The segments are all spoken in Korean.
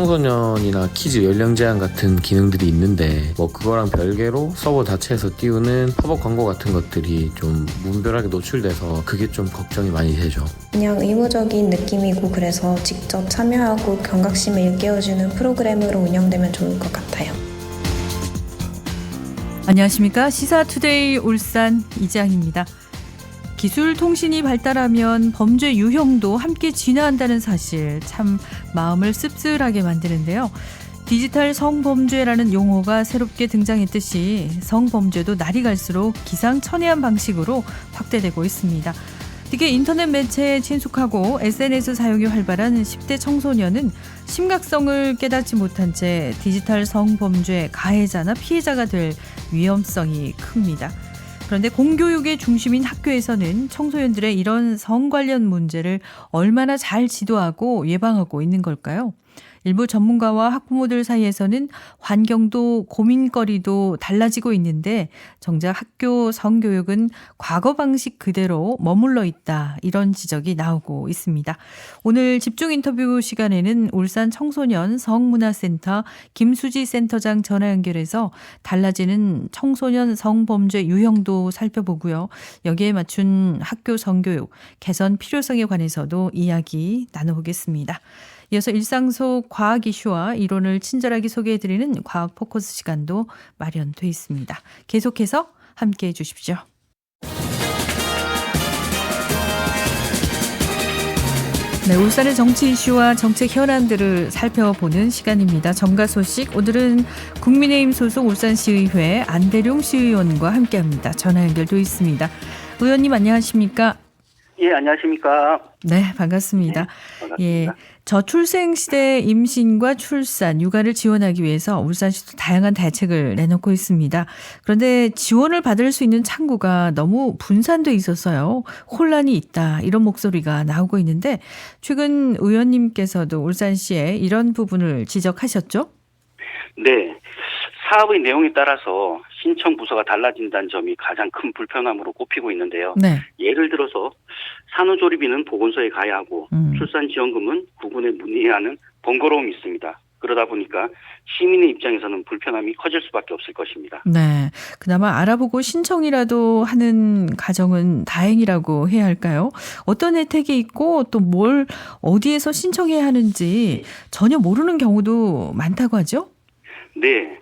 청소년이나 키즈 연령 제한 같은 기능들이 있는데 뭐 그거랑 별개로 서버 자체에서 띄우는 팝업 광고 같은 것들이 좀 무분별하게 노출돼서 그게 좀 걱정이 많이 되죠. 그냥 의무적인 느낌이고 그래서 직접 참여하고 경각심을 일깨워주는 프로그램으로 운영되면 좋을 것 같아요. 안녕하십니까. 시사투데이 울산 이지향입니다. 기술 통신이 발달하면 범죄 유형도 함께 진화한다는 사실 참 마음을 씁쓸하게 만드는데요. 디지털 성범죄라는 용어가 새롭게 등장했듯이 성범죄도 날이 갈수록 기상천외한 방식으로 확대되고 있습니다. 특히 인터넷 매체에 친숙하고 SNS 사용이 활발한 10대 청소년은 심각성을 깨닫지 못한 채 디지털 성범죄 가해자나 피해자가 될 위험성이 큽니다. 그런데 공교육의 중심인 학교에서는 청소년들의 이런 성 관련 문제를 얼마나 잘 지도하고 예방하고 있는 걸까요? 일부 전문가와 학부모들 사이에서는 환경도 고민거리도 달라지고 있는데 정작 학교 성교육은 과거 방식 그대로 머물러 있다. 이런 지적이 나오고 있습니다. 오늘 집중 인터뷰 시간에는 울산 청소년 성문화센터 김수지 센터장 전화 연결해서 달라지는 청소년 성범죄 유형도 살펴보고요. 여기에 맞춘 학교 성교육 개선 필요성에 관해서도 이야기 나눠보겠습니다. 이어서 일상 속 과학 이슈와 이론을 친절하게 소개해드리는 과학 포커스 시간도 마련돼 있습니다. 계속해서 함께해 주십시오. 네, 울산의 정치 이슈와 정책 현안들을 살펴보는 시간입니다. 정가 소식, 오늘은 국민의힘 소속 울산시의회 안대룡 시의원과 함께합니다. 전화 연결돼 있습니다. 의원님 안녕하십니까? 예, 안녕하십니까? 네, 반갑습니다. 네, 반갑습니다. 예, 저출생 시대 임신과 출산, 육아를 지원하기 위해서 울산시도 다양한 대책을 내놓고 있습니다. 그런데 지원을 받을 수 있는 창구가 너무 분산돼 있어서요. 혼란이 있다, 이런 목소리가 나오고 있는데 최근 의원님께서도 울산시에 이런 부분을 지적하셨죠? 네, 사업의 내용에 따라서 신청 부서가 달라진다는 점이 가장 큰 불편함으로 꼽히고 있는데요. 네. 예를 들어서 산후조리비는 보건소에 가야 하고 출산지원금은 구군에 문의해야 하는 번거로움이 있습니다. 그러다 보니까 시민의 입장에서는 불편함이 커질 수밖에 없을 것입니다. 네, 그나마 알아보고 신청이라도 하는 가정은 다행이라고 해야 할까요? 어떤 혜택이 있고 또 뭘 어디에서 신청해야 하는지 전혀 모르는 경우도 많다고 하죠? 네,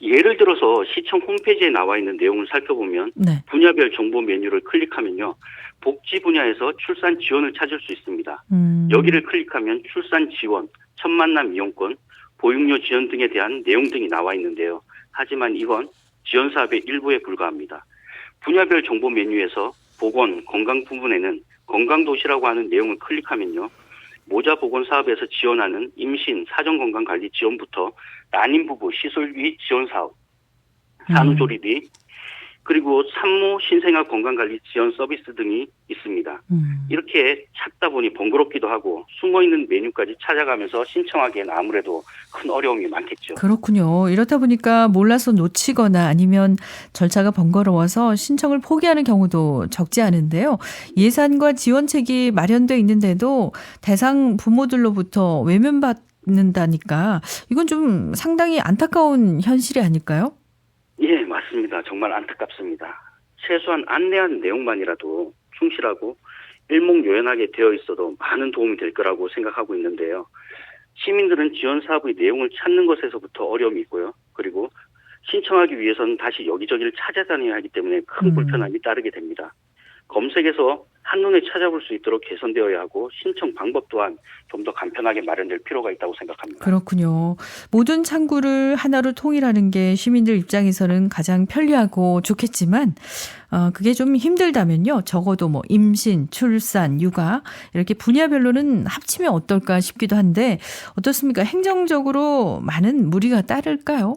예를 들어서 시청 홈페이지에 나와 있는 내용을 살펴보면 네. 분야별 정보 메뉴를 클릭하면요. 복지 분야에서 출산 지원을 찾을 수 있습니다. 여기를 클릭하면 출산 지원, 첫 만남 이용권, 보육료 지원 등에 대한 내용 등이 나와 있는데요. 하지만 이건 지원 사업의 일부에 불과합니다. 분야별 정보 메뉴에서 보건, 건강 부분에는 건강도시라고 하는 내용을 클릭하면요. 모자보건 사업에서 지원하는 임신, 사전건강관리 지원부터 난임부부 시설비 지원 사업, 산후조리비, 그리고 산모 신생아 건강관리 지원 서비스 등이 있습니다. 이렇게 찾다 보니 번거롭기도 하고 숨어있는 메뉴까지 찾아가면서 신청하기에는 아무래도 큰 어려움이 많겠죠. 그렇군요. 이렇다 보니까 몰라서 놓치거나 아니면 절차가 번거로워서 신청을 포기하는 경우도 적지 않은데요. 예산과 지원책이 마련돼 있는데도 대상 부모들로부터 외면받는다니까 이건 좀 상당히 안타까운 현실이 아닐까요? 예, 맞습니다. 정말 안타깝습니다. 최소한 안내한 내용만이라도 충실하고 일목요연하게 되어 있어도 많은 도움이 될 거라고 생각하고 있는데요. 시민들은 지원 사업의 내용을 찾는 것에서부터 어려움이 있고요. 그리고 신청하기 위해서는 다시 여기저기를 찾아다녀야 하기 때문에 큰 불편함이 따르게 됩니다. 검색에서 한눈에 찾아볼 수 있도록 개선되어야 하고 신청 방법 또한 좀 더 간편하게 마련될 필요가 있다고 생각합니다. 그렇군요. 모든 창구를 하나로 통일하는 게 시민들 입장에서는 가장 편리하고 좋겠지만 그게 좀 힘들다면요. 적어도 뭐 임신, 출산, 육아 이렇게 분야별로는 합치면 어떨까 싶기도 한데 어떻습니까? 행정적으로 많은 무리가 따를까요?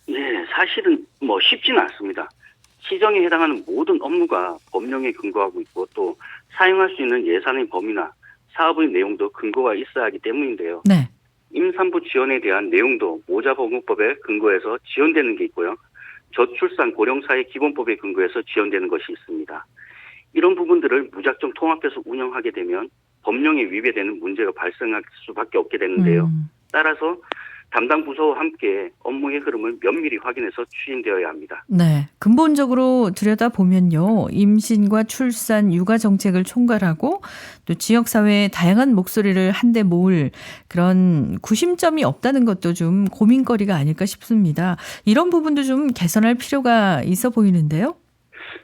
네, 사실은 쉽지는 않습니다. 시정에 해당하는 모든 업무가 법령에 근거하고 있고 또 사용할 수 있는 예산의 범위나 사업의 내용도 근거가 있어야 하기 때문인데요. 네. 임산부 지원에 대한 내용도 모자보건법에 근거해서 지원되는 게 있고요. 저출산 고령사회 기본법에 근거해서 지원되는 것이 있습니다. 이런 부분들을 무작정 통합해서 운영하게 되면 법령에 위배되는 문제가 발생할 수밖에 없게 되는데요. 따라서 담당 부서와 함께 업무의 흐름을 면밀히 확인해서 추진되어야 합니다. 네, 근본적으로 들여다보면요. 임신과 출산, 육아 정책을 총괄하고 또 지역사회의 다양한 목소리를 한데 모을 그런 구심점이 없다는 것도 좀 고민거리가 아닐까 싶습니다. 이런 부분도 좀 개선할 필요가 있어 보이는데요.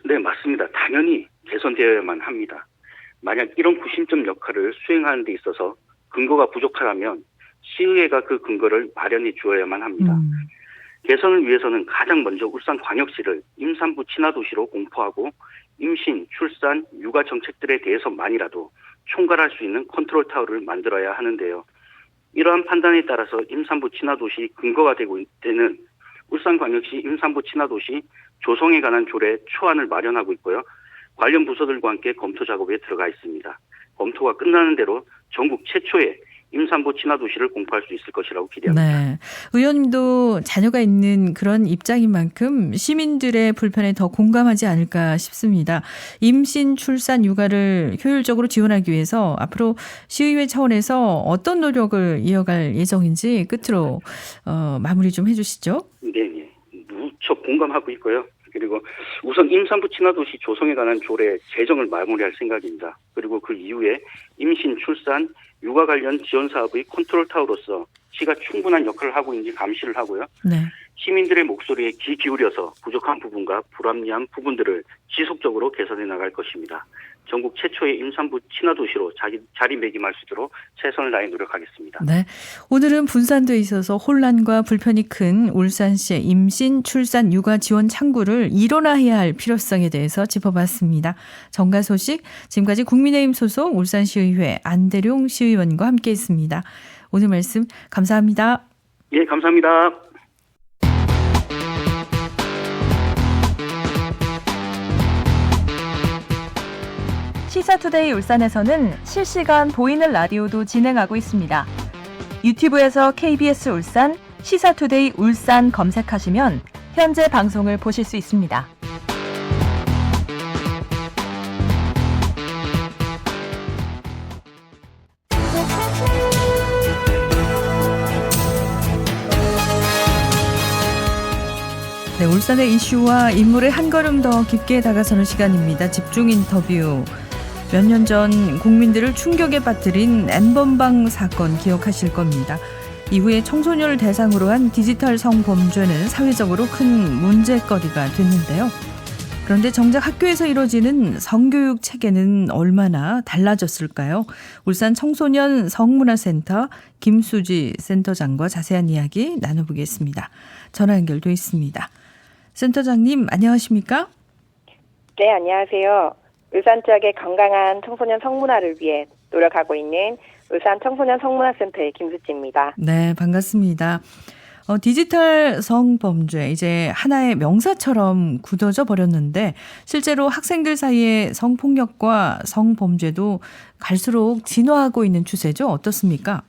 네, 맞습니다. 당연히 개선되어야만 합니다. 만약 이런 구심점 역할을 수행하는 데 있어서 근거가 부족하다면 시의회가 그 근거를 마련해 주어야만 합니다. 개선을 위해서는 가장 먼저 울산광역시를 임산부 친화도시로 공포하고 임신, 출산, 육아 정책들에 대해서만이라도 총괄할 수 있는 컨트롤 타워를 만들어야 하는데요. 이러한 판단에 따라서 임산부 친화도시 근거가 되는 울산광역시 임산부 친화도시 조성에 관한 조례 초안을 마련하고 있고요. 관련 부서들과 함께 검토 작업에 들어가 있습니다. 검토가 끝나는 대로 전국 최초의 임산부 친화도시를 공포할 수 있을 것이라고 기대합니다. 네, 의원님도 자녀가 있는 그런 입장인 만큼 시민들의 불편에 더 공감하지 않을까 싶습니다. 임신, 출산, 육아를 효율적으로 지원하기 위해서 앞으로 시의회 차원에서 어떤 노력을 이어갈 예정인지 끝으로 마무리 좀 해주시죠. 네, 무척 공감하고 있고요. 그리고 우선 임산부 친화도시 조성에 관한 조례 제정을 마무리할 생각입니다. 그리고 그 이후에 임신, 출산, 육아 관련 지원 사업의 컨트롤 타워로서 시가 충분한 역할을 하고 있는지 감시를 하고요. 네. 시민들의 목소리에 귀 기울여서 부족한 부분과 불합리한 부분들을 지속적으로 개선해 나갈 것입니다. 전국 최초의 임산부 친화도시로 자리매김할 수 있도록 최선을 다해 노력하겠습니다. 네, 오늘은 분산돼 있어서 혼란과 불편이 큰 울산시의 임신, 출산, 육아 지원 창구를 일원화해야 할 필요성에 대해서 짚어봤습니다. 정가 소식, 지금까지 국민의힘 소속 울산시의회 안대룡 시의원과 함께했습니다. 오늘 말씀 감사합니다. 예, 감사합니다. 시사투데이 울산에서는 실시간 보이는 라디오도 진행하고 있습니다. 유튜브에서 KBS 울산, 시사투데이 울산 검색하시면 현재 방송을 보실 수 있습니다. 네, 울산의 이슈와 인물의 한 걸음 더 깊게 다가서는 시간입니다. 집중 인터뷰. 몇 년 전 국민들을 충격에 빠뜨린 N번방 사건 기억하실 겁니다. 이후에 청소년을 대상으로 한 디지털 성범죄는 사회적으로 큰 문제거리가 됐는데요. 그런데 정작 학교에서 이루어지는 성교육 체계는 얼마나 달라졌을까요? 울산 청소년 성문화센터 김수지 센터장과 자세한 이야기 나눠보겠습니다. 전화 연결돼 있습니다. 센터장님 안녕하십니까? 네, 안녕하세요. 울산 지역의 건강한 청소년 성문화를 위해 노력하고 있는 울산 청소년 성문화센터의 김수지입니다. 네, 반갑습니다. 디지털 성범죄 이제 하나의 명사처럼 굳어져 버렸는데 실제로 학생들 사이에 성폭력과 성범죄도 갈수록 진화하고 있는 추세죠? 어떻습니까?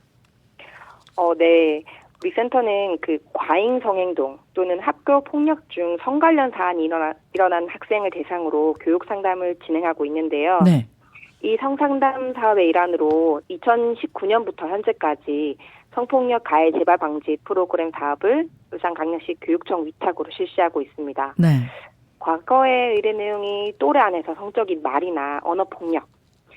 네. 우리 센터는 그 과잉 성행동 또는 학교 폭력 중 성 관련 사안이 일어난 학생을 대상으로 교육 상담을 진행하고 있는데요. 네. 이 성상담 사업의 일환으로 2019년부터 현재까지 성폭력 가해 재발 방지 프로그램 사업을 울산광역시 교육청 위탁으로 실시하고 있습니다. 네. 과거의 의뢰 내용이 또래 안에서 성적인 말이나 언어 폭력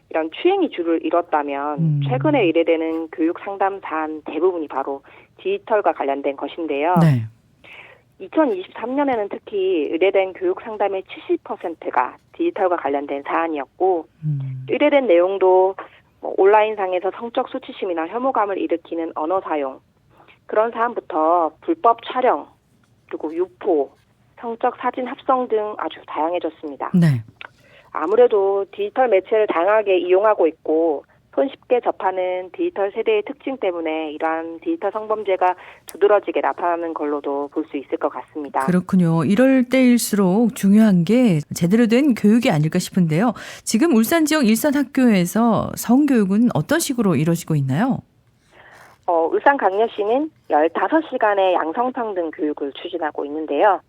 이런 추행이 주를 이뤘다면 최근에 의뢰되는 교육 상담 사안 대부분이 바로 디지털과 관련된 것인데요. 네. 2023년에는 특히 의뢰된 교육 상담의 70%가 디지털과 관련된 사안이었고 의뢰된 내용도 온라인상에서 성적 수치심이나 혐오감을 일으키는 언어 사용, 그런 사안부터 불법 촬영, 그리고 유포, 성적 사진 합성 등 아주 다양해졌습니다. 네. 아무래도 디지털 매체를 다양하게 이용하고 있고 손쉽게 접하는 디지털 세대의 특징 때문에 이러한 디지털 성범죄가 두드러지게 나타나는 걸로도 볼 수 있을 것 같습니다. 그렇군요. 이럴 때일수록 중요한 게 제대로 된 교육이 아닐까 싶은데요. 지금 울산 지역 일선 학교에서 성교육은 어떤 식으로 이루어지고 있나요? 울산광역시는 15시간의 양성평등 교육을 추진하고 있는데요.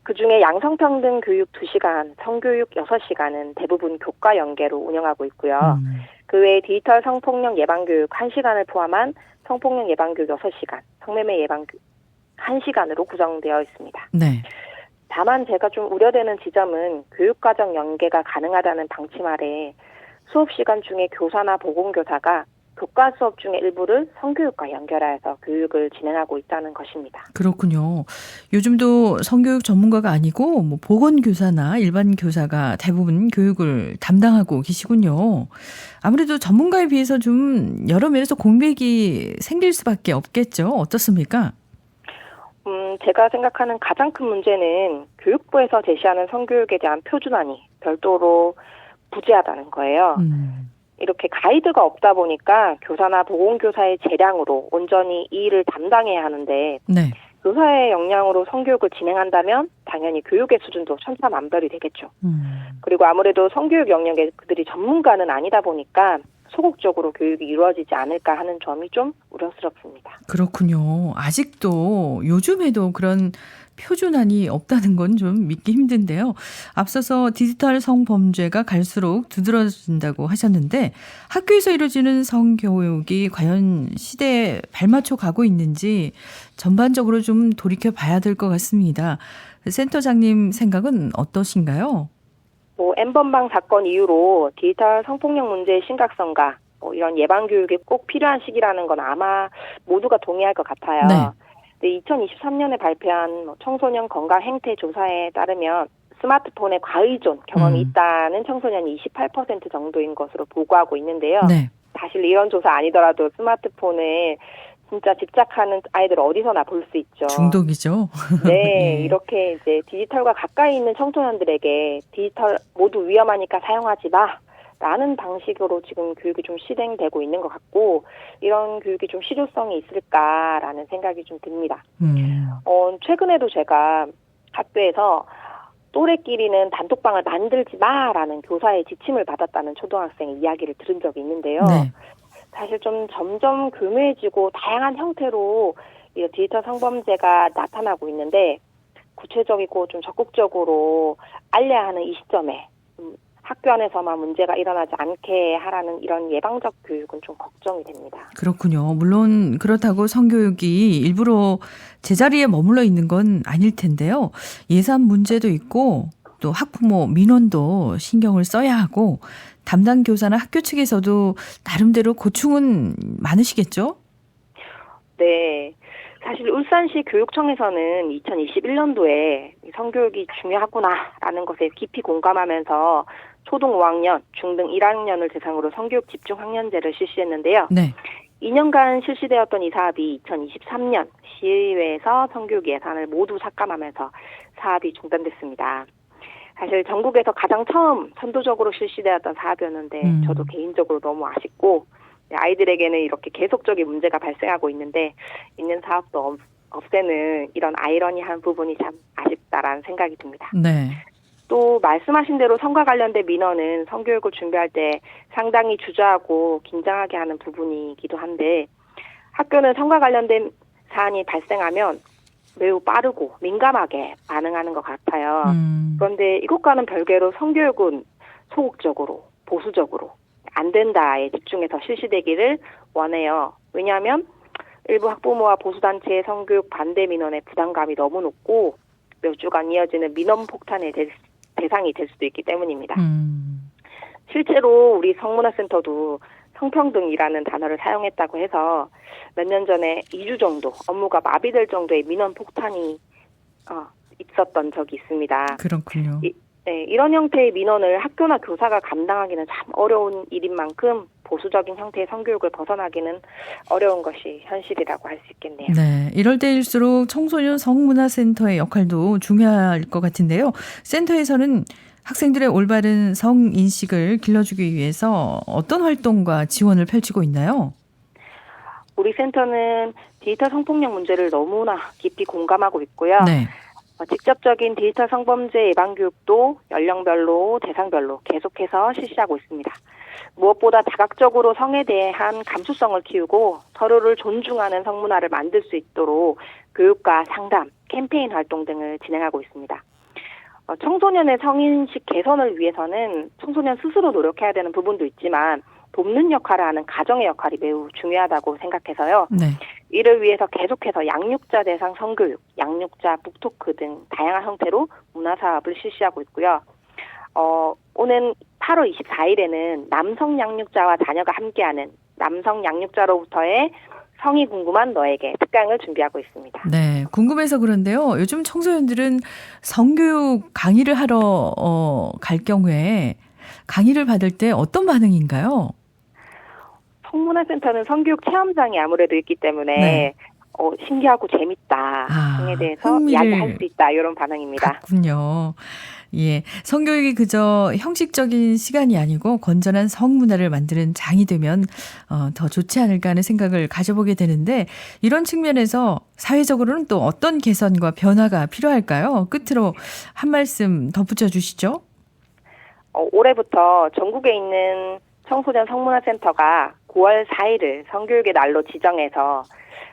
그중에 양성평등 교육 2시간, 성교육 6시간은 대부분 교과 연계로 운영하고 있고요. 그 외에 디지털 성폭력 예방교육 1시간을 포함한 성폭력 예방교육 6시간, 성매매 예방교육 1시간으로 구성되어 있습니다. 네. 다만 제가 좀 우려되는 지점은 교육과정 연계가 가능하다는 방침 아래 수업 시간 중에 교사나 보건교사가 교과 수업 중의 일부를 성교육과 연결하여서 교육을 진행하고 있다는 것입니다. 그렇군요. 요즘도 성교육 전문가가 아니고 뭐 보건교사나 일반 교사가 대부분 교육을 담당하고 계시군요. 아무래도 전문가에 비해서 좀 여러 면에서 공백이 생길 수밖에 없겠죠. 어떻습니까? 제가 생각하는 가장 큰 문제는 교육부에서 제시하는 성교육에 대한 표준안이 별도로 부재하다는 거예요. 이렇게 가이드가 없다 보니까 교사나 보건교사의 재량으로 온전히 이 일을 담당해야 하는데 네. 교사의 역량으로 성교육을 진행한다면 당연히 교육의 수준도 천차만별이 되겠죠. 그리고 아무래도 성교육 영역에 그들이 전문가는 아니다 보니까 소극적으로 교육이 이루어지지 않을까 하는 점이 좀 우려스럽습니다. 그렇군요. 아직도 요즘에도 그런 표준안이 없다는 건 좀 믿기 힘든데요. 앞서서 디지털 성범죄가 갈수록 두드러진다고 하셨는데 학교에서 이루어지는 성교육이 과연 시대에 발맞춰 가고 있는지 전반적으로 좀 돌이켜 봐야 될 것 같습니다. 센터장님 생각은 어떠신가요? N번방 사건 이후로 디지털 성폭력 문제의 심각성과 이런 예방교육이 꼭 필요한 시기라는 건 아마 모두가 동의할 것 같아요. 네. 2023년에 발표한 청소년 건강 행태 조사에 따르면 스마트폰에 과의존 경험이 있다는 청소년이 28% 정도인 것으로 보고하고 있는데요. 네. 사실 이런 조사 아니더라도 스마트폰에 진짜 집착하는 아이들 어디서나 볼 수 있죠. 중독이죠. 네, 예. 이렇게 이제 디지털과 가까이 있는 청소년들에게 디지털 모두 위험하니까 사용하지 마라는 방식으로 지금 교육이 좀 실행되고 있는 것 같고 이런 교육이 좀 실효성이 있을까라는 생각이 좀 듭니다. 최근에도 제가 학교에서 또래끼리는 단톡방을 만들지 마라는 교사의 지침을 받았다는 초등학생의 이야기를 들은 적이 있는데요. 네. 사실 좀 점점 교묘해지고 다양한 형태로 이 디지털 성범죄가 나타나고 있는데 구체적이고 좀 적극적으로 알려야 하는 이 시점에 학교 안에서만 문제가 일어나지 않게 하라는 이런 예방적 교육은 좀 걱정이 됩니다. 그렇군요. 물론 그렇다고 성교육이 일부러 제자리에 머물러 있는 건 아닐 텐데요. 예산 문제도 있고 또 학부모, 민원도 신경을 써야 하고 담당 교사나 학교 측에서도 나름대로 고충은 많으시겠죠? 네. 사실 울산시 교육청에서는 2021년도에 성교육이 중요하구나라는 것에 깊이 공감하면서 초등 5학년, 중등 1학년을 대상으로 성교육 집중 학년제를 실시했는데요. 네. 2년간 실시되었던 이 사업이 2023년 시의회에서 성교육 예산을 모두 삭감하면서 사업이 중단됐습니다. 사실 전국에서 가장 처음 선도적으로 실시되었던 사업이었는데 저도 개인적으로 너무 아쉽고 아이들에게는 이렇게 계속적인 문제가 발생하고 있는데 있는 사업도 없애는 이런 아이러니한 부분이 참 아쉽다라는 생각이 듭니다. 네. 또 말씀하신 대로 성과 관련된 민원은 성교육을 준비할 때 상당히 주저하고 긴장하게 하는 부분이기도 한데 학교는 성과 관련된 사안이 발생하면 매우 빠르고 민감하게 반응하는 것 같아요. 그런데 이것과는 별개로 성교육은 소극적으로 보수적으로 안 된다에 집중해서 실시되기를 원해요. 왜냐하면 일부 학부모와 보수단체의 성교육 반대 민원의 부담감이 너무 높고 몇 주간 이어지는 민원 폭탄의 대상이 될 수도 있기 때문입니다. 실제로 우리 성문화센터도 성평등이라는 단어를 사용했다고 해서 몇 년 전에 2주 정도 업무가 마비될 정도의 민원 폭탄이 있었던 적이 있습니다. 그렇군요. 네, 이런 형태의 민원을 학교나 교사가 감당하기는 참 어려운 일인 만큼 보수적인 형태의 성교육을 벗어나기는 어려운 것이 현실이라고 할 수 있겠네요. 네, 이럴 때일수록 청소년 성문화센터의 역할도 중요할 것 같은데요. 센터에서는 학생들의 올바른 성인식을 길러주기 위해서 어떤 활동과 지원을 펼치고 있나요? 우리 센터는 디지털 성폭력 문제를 너무나 깊이 공감하고 있고요. 네. 직접적인 디지털 성범죄 예방 교육도 연령별로 대상별로 계속해서 실시하고 있습니다. 무엇보다 자각적으로 성에 대한 감수성을 키우고 서로를 존중하는 성문화를 만들 수 있도록 교육과 상담, 캠페인 활동 등을 진행하고 있습니다. 청소년의 성인식 개선을 위해서는 청소년 스스로 노력해야 되는 부분도 있지만 돕는 역할을 하는 가정의 역할이 매우 중요하다고 생각해서요. 네. 이를 위해서 계속해서 양육자 대상 성교육, 양육자 북토크 등 다양한 형태로 문화사업을 실시하고 있고요. 오는 8월 24일에는 남성 양육자와 자녀가 함께하는 남성 양육자로부터의 성이 궁금한 너에게 특강을 준비하고 있습니다. 네, 궁금해서 그런데요. 요즘 청소년들은 성교육 강의를 하러 갈 경우에 강의를 받을 때 어떤 반응인가요? 성문화센터는 성교육 체험장이 아무래도 있기 때문에 네. 신기하고 재밌다 등에 대해서 이야기할 수 있다 이런 반응입니다. 그렇군요. 예, 성교육이 그저 형식적인 시간이 아니고 건전한 성문화를 만드는 장이 되면 더 좋지 않을까 하는 생각을 가져보게 되는데 이런 측면에서 사회적으로는 또 어떤 개선과 변화가 필요할까요? 끝으로 한 말씀 덧붙여 주시죠. 올해부터 전국에 있는 청소년 성문화센터가 9월 4일을 성교육의 날로 지정해서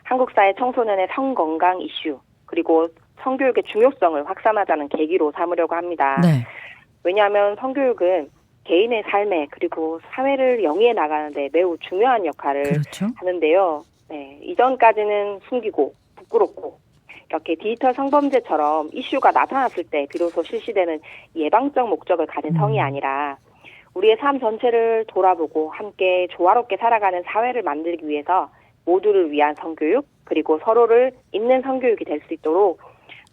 한국 사회 청소년의 성건강 이슈 그리고 성교육의 중요성을 확산하자는 계기로 삼으려고 합니다. 네. 왜냐하면 성교육은 개인의 삶에 그리고 사회를 영위해 나가는데 매우 중요한 역할을 그렇죠. 하는데요. 네, 이전까지는 숨기고 부끄럽고 이렇게 디지털 성범죄처럼 이슈가 나타났을 때 비로소 실시되는 예방적 목적을 가진 성이 아니라 우리의 삶 전체를 돌아보고 함께 조화롭게 살아가는 사회를 만들기 위해서 모두를 위한 성교육 그리고 서로를 잇는 성교육이 될 수 있도록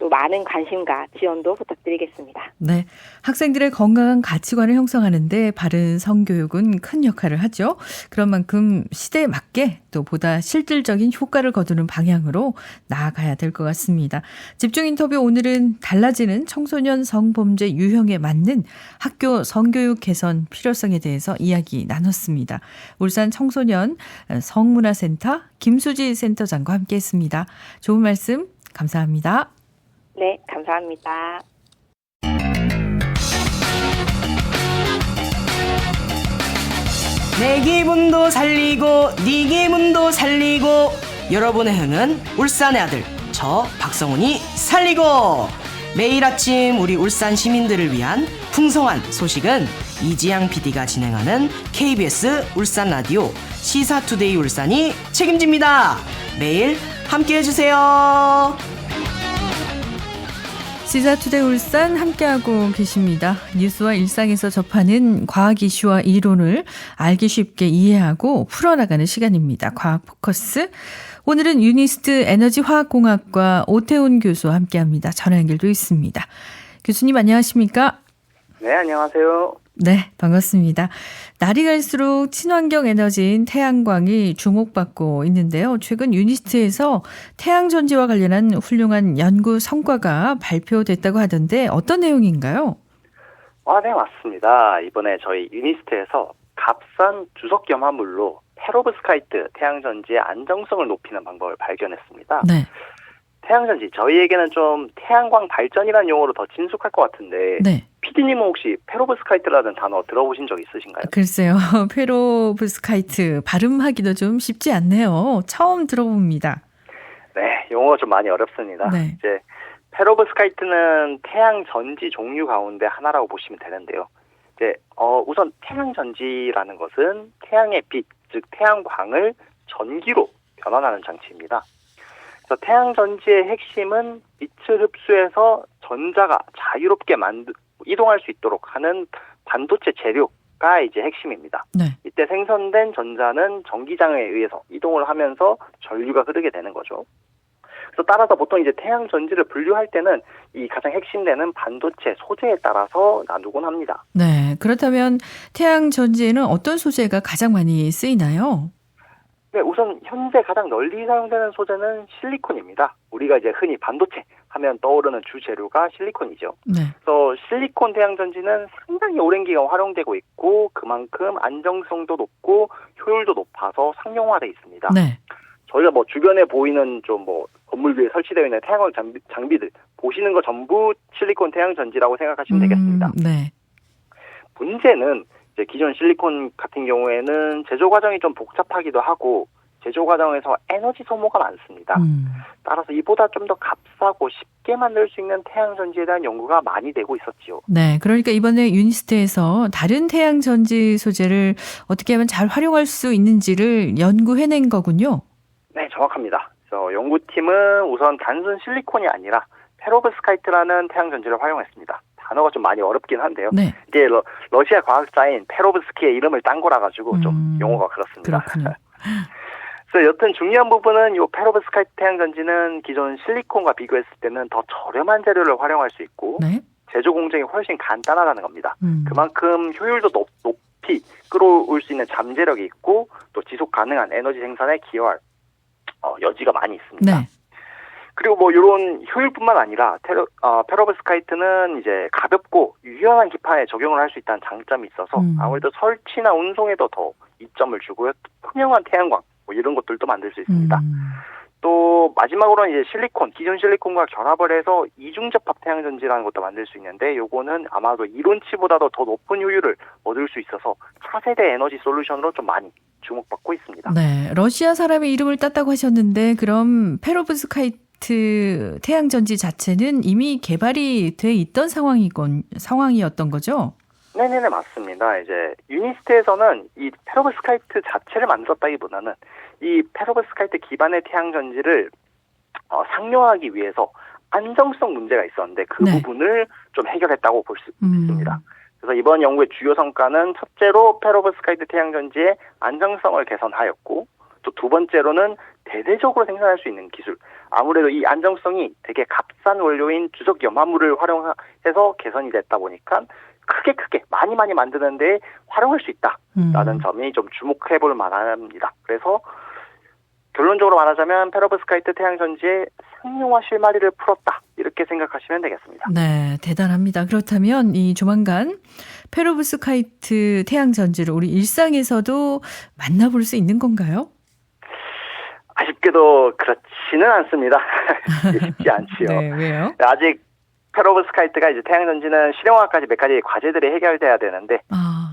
또 많은 관심과 지원도 부탁드리겠습니다. 네, 학생들의 건강한 가치관을 형성하는데 바른 성교육은 큰 역할을 하죠. 그런 만큼 시대에 맞게 또 보다 실질적인 효과를 거두는 방향으로 나아가야 될 것 같습니다. 집중 인터뷰 오늘은 달라지는 청소년 성범죄 유형에 맞는 학교 성교육 개선 필요성에 대해서 이야기 나눴습니다. 울산 청소년 성문화센터 김수지 센터장과 함께했습니다. 좋은 말씀 감사합니다. 네, 감사합니다. 내 기분도 살리고 네 기분도 살리고 여러분의 흥은 울산의 아들 저 박성훈이 살리고 매일 아침 우리 울산 시민들을 위한 풍성한 소식은 이지양 PD가 진행하는 KBS 울산 라디오 시사투데이 울산이 책임집니다. 매일 함께 해주세요. 시사투데이 울산 함께하고 계십니다. 뉴스와 일상에서 접하는 과학 이슈와 이론을 알기 쉽게 이해하고 풀어나가는 시간입니다. 과학 포커스. 오늘은 유니스트 에너지화학공학과 오태훈 교수와 함께합니다. 전화 연결도 있습니다. 교수님 안녕하십니까? 네, 안녕하세요. 네, 반갑습니다. 날이 갈수록 친환경 에너지인 태양광이 주목받고 있는데요. 최근 유니스트에서 태양전지와 관련한 훌륭한 연구 성과가 발표됐다고 하던데 어떤 내용인가요? 네, 맞습니다. 이번에 저희 유니스트에서 값싼 주석 염화물로 페로브스카이트 태양전지의 안정성을 높이는 방법을 발견했습니다. 네. 태양전지, 저희에게는 좀 태양광 발전이라는 용어로 더 친숙할 것 같은데 네. PD님은 혹시 페로브스카이트라는 단어 들어보신 적 있으신가요? 글쎄요. 페로브스카이트 발음하기도 좀 쉽지 않네요. 처음 들어봅니다. 네, 용어가 좀 많이 어렵습니다. 네. 이제 페로브스카이트는 태양전지 종류 가운데 하나라고 보시면 되는데요. 이제 우선 태양전지라는 것은 태양의 빛, 즉 태양광을 전기로 변환하는 장치입니다. 그래서 태양전지의 핵심은 빛을 흡수해서 전자가 자유롭게 이동할 수 있도록 하는 반도체 재료가 이제 핵심입니다. 네. 이때 생성된 전자는 전기장에 의해서 이동을 하면서 전류가 흐르게 되는 거죠. 그래서 따라서 보통 이제 태양전지를 분류할 때는 이 가장 핵심되는 반도체 소재에 따라서 나누곤 합니다. 네. 그렇다면 태양전지에는 어떤 소재가 가장 많이 쓰이나요? 네, 우선 현재 가장 널리 사용되는 소재는 실리콘입니다. 우리가 이제 흔히 반도체 하면 떠오르는 주 재료가 실리콘이죠. 네. 그래서 실리콘 태양전지는 상당히 오랜 기간 활용되고 있고 그만큼 안정성도 높고 효율도 높아서 상용화되어 있습니다. 네. 저희가 주변에 보이는 건물 위에 설치되어 있는 태양광 장비들 보시는 거 전부 실리콘 태양전지라고 생각하시면 되겠습니다. 네. 문제는 이제 기존 실리콘 같은 경우에는 제조 과정이 좀 복잡하기도 하고 제조 과정에서 에너지 소모가 많습니다. 따라서 이보다 좀 더 값싸고 쉽게 만들 수 있는 태양 전지에 대한 연구가 많이 되고 있었지요. 네, 그러니까 이번에 유니스트에서 다른 태양 전지 소재를 어떻게 하면 잘 활용할 수 있는지를 연구해낸 거군요. 네, 정확합니다. 그래서 연구팀은 우선 단순 실리콘이 아니라 페로브스카이트라는 태양 전지를 활용했습니다. 단어가 좀 많이 어렵긴 한데요. 네. 이게 러시아 과학자인 페로브스키의 이름을 딴 거라 가지고 좀 용어가 그렇습니다. 그렇군요. 그래서 여튼 중요한 부분은 이 페로브스카이트 태양 전지는 기존 실리콘과 비교했을 때는 더 저렴한 재료를 활용할 수 있고 네. 제조 공정이 훨씬 간단하다는 겁니다. 그만큼 효율도 높이 끌어올 수 있는 잠재력이 있고 또 지속 가능한 에너지 생산에 기여할 여지가 많이 있습니다. 네. 그리고 뭐 이런 효율뿐만 아니라 페로브스카이트는 이제 가볍고 유연한 기판에 적용을 할 수 있다는 장점이 있어서 아무래도 설치나 운송에도 더 이점을 주고요. 투명한 태양광 뭐 이런 것들도 만들 수 있습니다. 또 마지막으로는 이제 기존 실리콘과 결합을 해서 이중접합 태양전지라는 것도 만들 수 있는데 요거는 아마도 이론치보다도 더 높은 효율을 얻을 수 있어서 차세대 에너지 솔루션으로 좀 많이 주목받고 있습니다. 네, 러시아 사람의 이름을 땄다고 하셨는데 그럼 페로브스카이트 태양전지 자체는 이미 개발이 돼 있던 상황이었던 거죠? 네네네, 맞습니다. 이제 유니스트에서는 이 페로브스카이트 자체를 만들었다기보다는 이 페로브스카이트 기반의 태양전지를 상용하기 위해서 안정성 문제가 있었는데 그 네. 부분을 좀 해결했다고 볼 수 있습니다. 그래서 이번 연구의 주요 성과는 첫째로 페로브스카이트 태양전지의 안정성을 개선하였고 또 두 번째로는 대대적으로 생산할 수 있는 기술. 아무래도 이 안정성이 되게 값싼 원료인 주석 염화물을 활용해서 개선이 됐다 보니까 크게 많이 만드는 데 활용할 수 있다라는 점이 좀 주목해 볼 만합니다. 그래서 결론적으로 말하자면 페로브스카이트 태양전지의 상용화 실마리를 풀었다. 이렇게 생각하시면 되겠습니다. 네, 대단합니다. 그렇다면 이 조만간 페로브스카이트 태양전지를 우리 일상에서도 만나볼 수 있는 건가요? 아쉽게도 그렇지는 않습니다. 쉽지 않지요. 네, 왜요? 아직 페로브스카이트가 이제 태양전지는 실용화까지 몇 가지 과제들이 해결돼야 되는데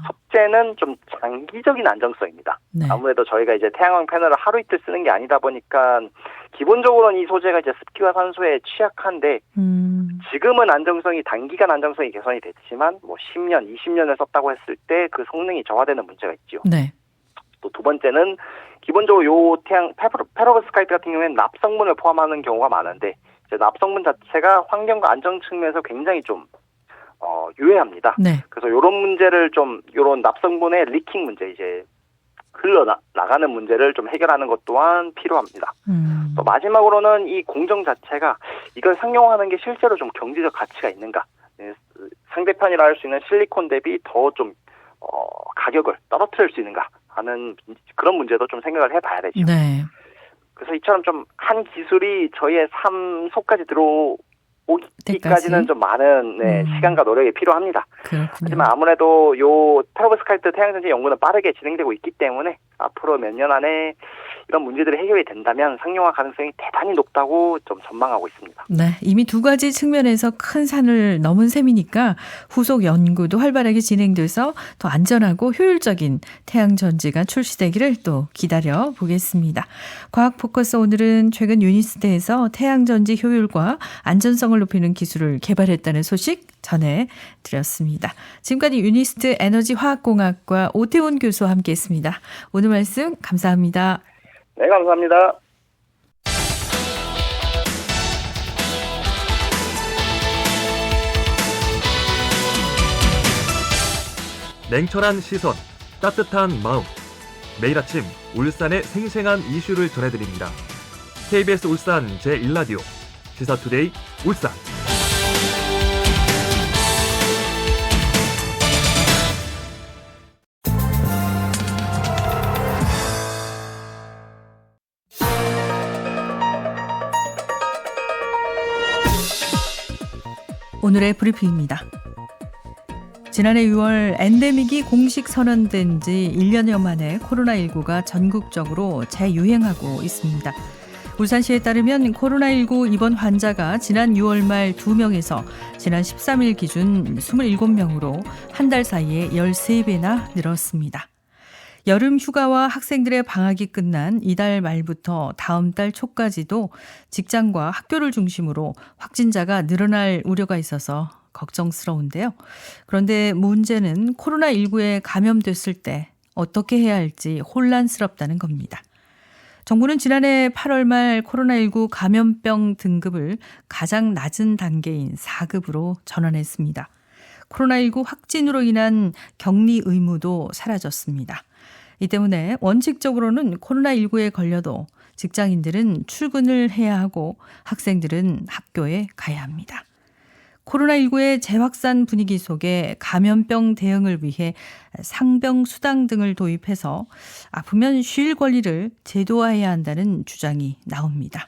첫째는 좀 장기적인 안정성입니다. 네. 아무래도 저희가 이제 태양광 패널을 하루 이틀 쓰는 게 아니다 보니까 기본적으로는 이 소재가 이제 습기와 산소에 취약한데 지금은 단기간 안정성이 개선이 됐지만 뭐 10년, 20년을 썼다고 했을 때 그 성능이 저하되는 문제가 있죠. 네. 또 두 번째는 기본적으로 요 페로브스카이트 같은 경우에는 납성분을 포함하는 경우가 많은데 이제 납성분 자체가 환경과 안정 측면에서 굉장히 좀 유해합니다. 네. 그래서 이런 문제를 이런 납성분의 리킹 문제 이제 흘러나가는 문제를 좀 해결하는 것 또한 필요합니다. 또 마지막으로는 이 공정 자체가 이걸 상용화하는 게 실제로 좀 경제적 가치가 있는가. 상대편이라 할 수 있는 실리콘 대비 더 좀 가격을 떨어뜨릴 수 있는가 하는 그런 문제도 좀 생각을 해봐야 되죠. 네. 그래서 이처럼 좀 한 기술이 저희의 삶 속까지 들어오기까지는 좀 많은 시간과 노력이 필요합니다. 그렇군요. 하지만 아무래도 요 페로브스카이트 태양전지 연구는 빠르게 진행되고 있기 때문에 앞으로 몇 년 안에 이런 문제들이 해결이 된다면 상용화 가능성이 대단히 높다고 좀 전망하고 있습니다. 네, 이미 두 가지 측면에서 큰 산을 넘은 셈이니까 후속 연구도 활발하게 진행돼서 더 안전하고 효율적인 태양전지가 출시되기를 또 기다려 보겠습니다. 과학 포커스 오늘은 최근 유니스트에서 태양전지 효율과 안전성을 높이는 기술을 개발했다는 소식 전해드렸습니다. 지금까지 유니스트 에너지화학공학과 오태훈 교수와 함께했습니다. 오늘 말씀 감사합니다. 네, 감사합니다. 냉철한 시선, 따뜻한 마음. 매일 아침 울산의 생생한 이슈를 전해드립니다. KBS 울산 제1라디오 시사투데이 울산. 오늘의 브리핑입니다. 지난해 6월 엔데믹이 공식 선언된 지 1년여 만에 코로나19가 전국적으로 재유행하고 있습니다. 울산시에 따르면 코로나19 입원 환자가 지난 6월 말 2명에서 지난 13일 기준 27명으로 한 달 사이에 13배나 늘었습니다. 여름 휴가와 학생들의 방학이 끝난 이달 말부터 다음 달 초까지도 직장과 학교를 중심으로 확진자가 늘어날 우려가 있어서 걱정스러운데요. 그런데 문제는 코로나19에 감염됐을 때 어떻게 해야 할지 혼란스럽다는 겁니다. 정부는 지난해 8월 말 코로나19 감염병 등급을 가장 낮은 단계인 4급으로 전환했습니다. 코로나19 확진으로 인한 격리 의무도 사라졌습니다. 이 때문에 원칙적으로는 코로나19에 걸려도 직장인들은 출근을 해야 하고 학생들은 학교에 가야 합니다. 코로나19의 재확산 분위기 속에 감염병 대응을 위해 상병수당 등을 도입해서 아프면 쉴 권리를 제도화해야 한다는 주장이 나옵니다.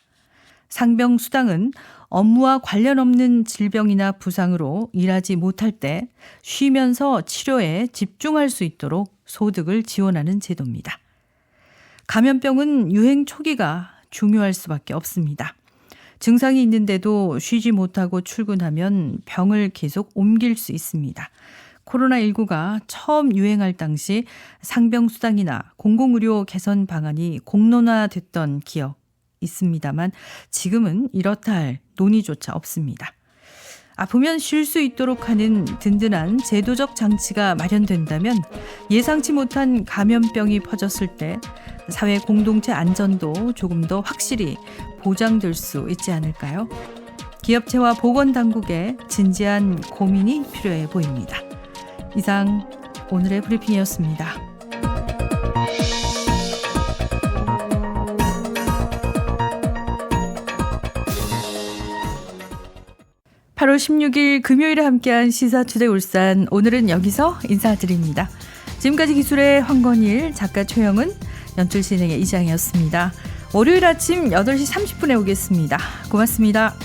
상병수당은 업무와 관련 없는 질병이나 부상으로 일하지 못할 때 쉬면서 치료에 집중할 수 있도록 소득을 지원하는 제도입니다. 감염병은 유행 초기가 중요할 수밖에 없습니다. 증상이 있는데도 쉬지 못하고 출근하면 병을 계속 옮길 수 있습니다. 코로나19가 처음 유행할 당시 상병수당이나 공공의료 개선 방안이 공론화됐던 기억 있습니다만 지금은 이렇다 할 논의조차 없습니다. 아프면 쉴 수 있도록 하는 든든한 제도적 장치가 마련된다면 예상치 못한 감염병이 퍼졌을 때 사회 공동체 안전도 조금 더 확실히 보장될 수 있지 않을까요? 기업체와 보건당국의 진지한 고민이 필요해 보입니다. 이상 오늘의 브리핑이었습니다. 8월 16일 금요일에 함께한 시사투데이 울산, 오늘은 여기서 인사드립니다. 지금까지 기술의 황건일, 작가 최영은, 연출 진행의 이장이었습니다. 월요일 아침 8시 30분에 오겠습니다. 고맙습니다.